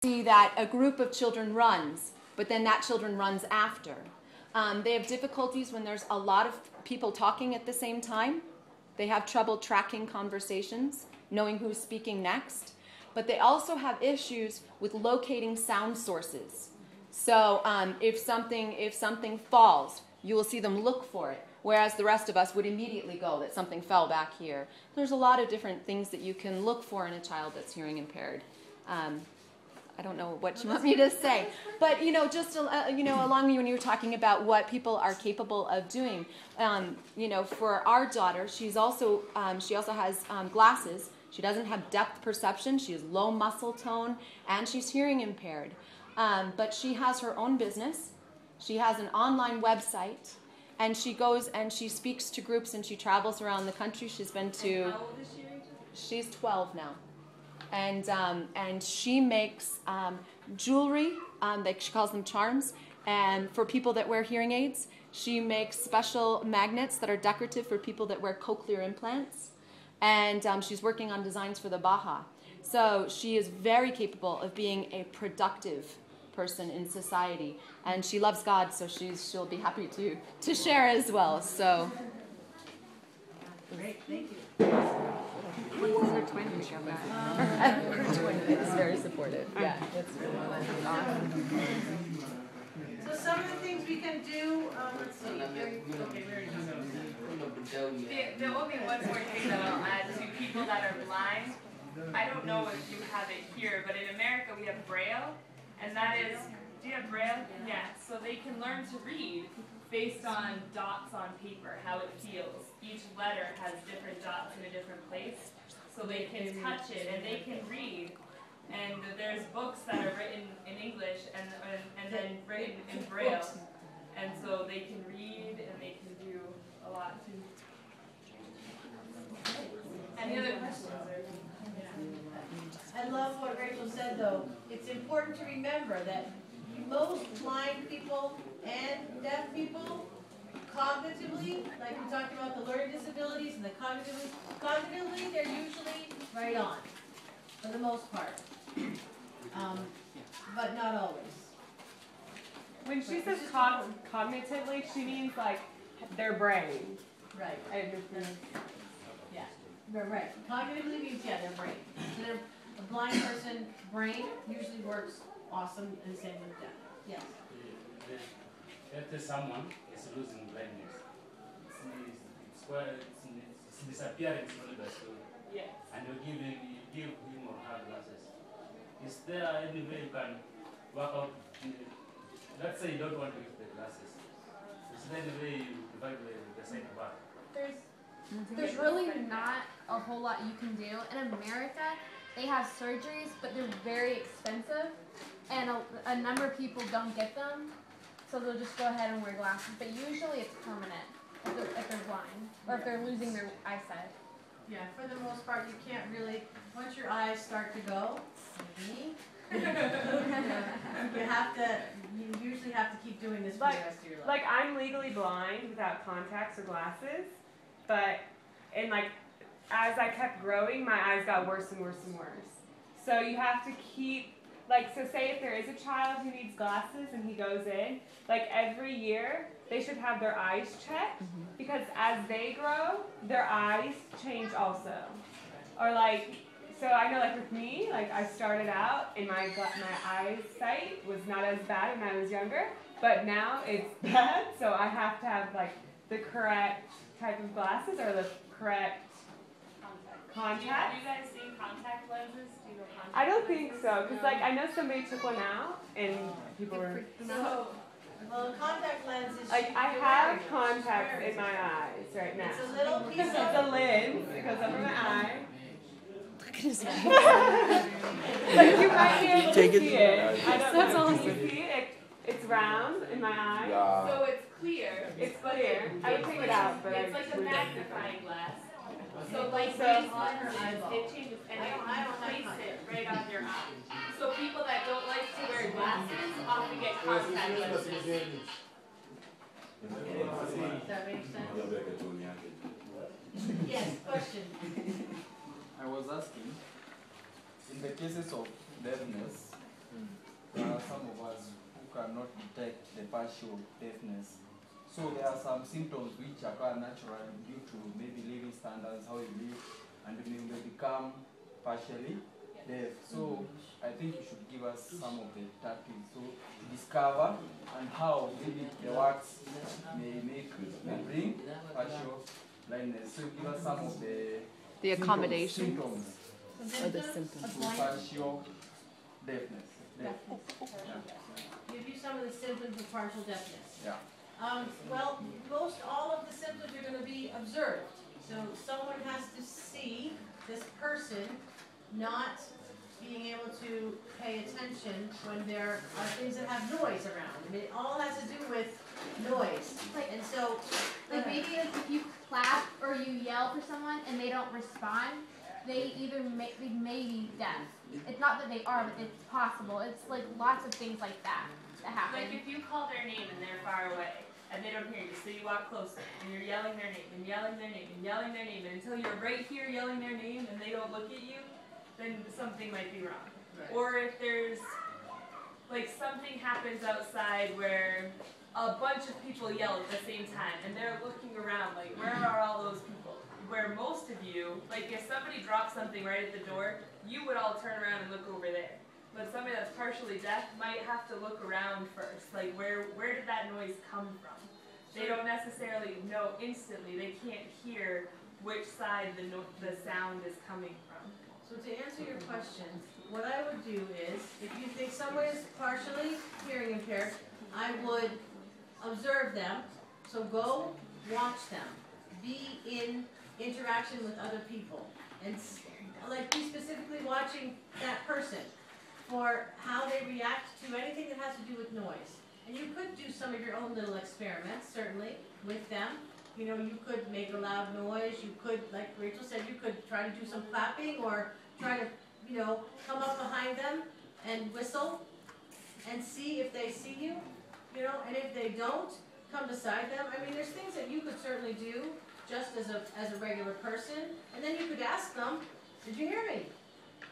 see that a group of children runs, but then that children runs after. They have difficulties when there's a lot of people talking at the same time. They have trouble tracking conversations, knowing who's speaking next. But they also have issues with locating sound sources. So if something falls, you will see them look for it, whereas the rest of us would immediately go that something fell back here. There's a lot of different things that you can look for in a child that's hearing impaired. I don't know what you want me to say, but just along when you were talking about what people are capable of doing, for our daughter, she also has glasses. She doesn't have depth perception. She has low muscle tone, and she's hearing impaired. But she has her own business. She has an online website, and she goes and she speaks to groups, and she travels around the country. She's been to. And how old is she? She's 12 now. And she makes jewelry, she calls them charms, and for people that wear hearing aids. She makes special magnets that are decorative for people that wear cochlear implants, and she's working on designs for the Baja. So she is very capable of being a productive person in society, and she loves God, so she'll be happy to share as well. So Great, thank you. Her twin is very supportive. Yeah, it's really awesome. So some of the things we can do, let's see. Okay, we already talked. The only one more thing that I'll add to people that are blind, I don't know if you have it here, but in America we have Braille, and that is, do you have Braille? Yeah, so they can learn to read based on dots on paper, how it feels. Each letter has different dots in a different place, so they can touch it and they can read. And there's books that are written in English and then written in Braille, and so they can read and they can do a lot too. Any other questions? I love what Rachel said, though. It's important to remember that most blind people and deaf people, cognitively, like we talked about the learning disabilities and the cognitively, they're usually right on, for the most part. But not always. When she says cognitively, she means like their brain. Right. Yeah. Right. Cognitively means, yeah, their brain. So a blind person brain usually works awesome, and same with deaf. Yes. If someone is losing blindness, it's disappearing slowly by slowly. Yes. And you give him or her glasses. Is there any way you can work out? Let's say you don't want to use the glasses. Is there any way you provide the same back? There's really not a whole lot you can do. In America, they have surgeries, but they're very expensive, and a number of people don't get them, so they'll just go ahead and wear glasses. But usually it's permanent if they're blind or if they're losing their eyesight. Yeah, for the most part, you can't really, once your eyes start to go, you usually have to keep doing this for the rest of your life. Like I'm legally blind without contacts or glasses, but as I kept growing, my eyes got worse and worse and worse. So you have to keep, so say if there is a child who needs glasses and he goes in, every year they should have their eyes checked, because as they grow, their eyes change also. Or so I know with me, I started out and my eyesight was not as bad when I was younger, but now it's bad, so I have to have the correct type of glasses or the correct contact. Do you guys see contact lenses? Do you know contact I don't think lenses? so, because I know somebody took one out and people were. Well, contact lenses. I have contacts in my eyes right now. It's a little piece It's a lens that goes over my eye. Look at his face. You might be able to see it. I don't know if you can see it. It's round in my eye. So it's clear. It's clear. I would take it out, but It's like a would magnifying glass. So So these lenses, it changes and it place it right on your eye. So people that don't like to wear glasses often get contact lenses. Does that make sense? Yes, question. I was asking, in the cases of deafness, cannot detect the partial deafness. So there are some symptoms which occur naturally due to maybe living standards, how you live, and you may become partially deaf. So I think you should give us some of the tactics to discover and how maybe the works may bring partial blindness. So give us some of the accommodation symptoms or the symptoms. to partial deafness. Yeah. Give you some of the symptoms of partial deafness. Yeah. Well, most all of the symptoms are going to be observed. So someone has to see this person not being able to pay attention when there are things that have noise around. I mean, it all has to do with noise. And so, Like maybe if you clap or you yell for someone and they don't respond, they may be deaf. It's not that they are, but it's possible. It's like lots of things like that happen. Like if you call their name and they're far away and they don't hear you, so you walk closer and you're yelling their name and yelling their name and yelling their name, and until you're right here yelling their name and they don't look at you, then something might be wrong. Right. Or if there's like something happens outside where a bunch of people yell at the same time and they're looking around like, where are all those people? Where most of you, like if somebody drops something right at the door, you would all turn around and look over there. But somebody that's partially deaf might have to look around first. Like where did that noise come from? They don't necessarily know instantly. They can't hear which side the sound is coming from. So to answer your question, what I would do is, if you think someone is partially hearing impaired, I would observe them. So go watch them. Be in interaction with other people. And like be specifically watching that person for how they react to anything that has to do with noise. And you could do some of your own little experiments, certainly, with them. You know, you could make a loud noise. You could, like Rachel said, you could try to do some clapping or try to, you know, come up behind them and whistle and see if they see you, you know, and if they don't, come beside them. I mean, there's things that you could certainly do just as a regular person. And then you could ask them, did you hear me?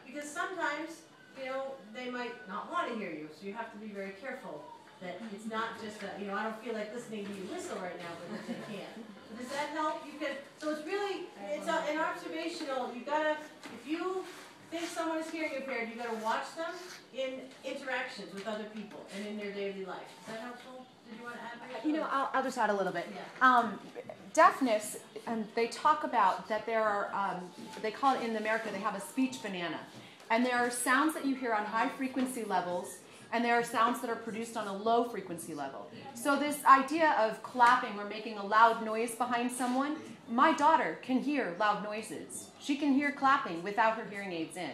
Because sometimes, you know, they might not want to hear you, so you have to be very careful that it's not just that, you know, I don't feel like listening to you whistle right now, but if they can. So does that help? You can, so it's really, it's an observational, you gotta, if you think someone is hearing impaired, you gotta watch them in interactions with other people and in their daily life. Is that helpful? Did you want to add anything? You know, I'll just add a little bit. Yeah. Deafness, and they talk about that there are, they call it in America, they have a speech banana. And there are sounds that you hear on high frequency levels, and there are sounds that are produced on a low frequency level. So this idea of clapping or making a loud noise behind someone, my daughter can hear loud noises. She can hear clapping without her hearing aids in.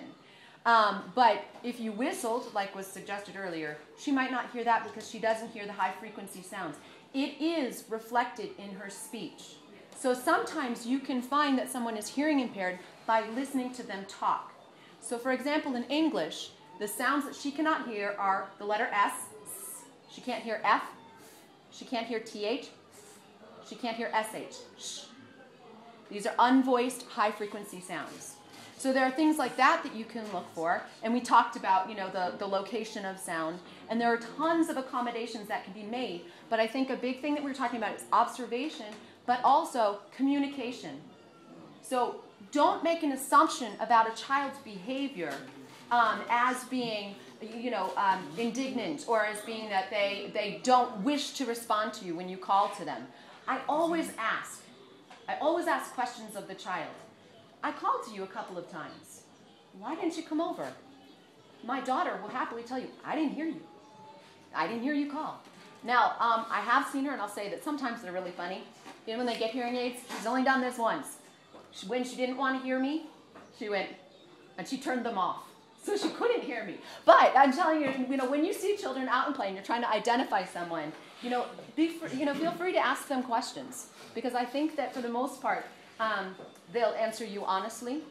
But if you whistled, like was suggested earlier, she might not hear that because she doesn't hear the high frequency sounds. It is reflected in her speech. So sometimes you can find that someone is hearing impaired by listening to them talk. So for example, in English, the sounds that she cannot hear are the letter S. She can't hear F. She can't hear TH. She can't hear SH. Sh. These are unvoiced high-frequency sounds. So there are things like that that you can look for. And we talked about, you know, the location of sound. And there are tons of accommodations that can be made. But I think a big thing that we're talking about is observation, but also communication. So don't make an assumption about a child's behavior as being, you know, indignant, or as being that they don't wish to respond to you when you call to them. I always ask questions of the child. I called to you a couple of times. Why didn't you come over? My daughter will happily tell you, I didn't hear you. I didn't hear you call. Now, I have seen her, and I'll say that sometimes they're really funny. You know, when they get hearing aids, she's only done this once. When she didn't want to hear me, she went, and she turned them off. So she couldn't hear me. But I'm telling you, you know, when you see children out and playing, you're trying to identify someone, you know, feel free to ask them questions. Because I think that for the most part, they'll answer you honestly.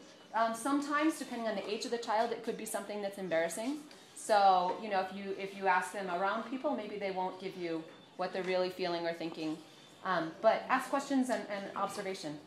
Sometimes, depending on the age of the child, it could be something that's embarrassing. So, you know, if you ask them around people, maybe they won't give you what they're really feeling or thinking. But ask questions and observation.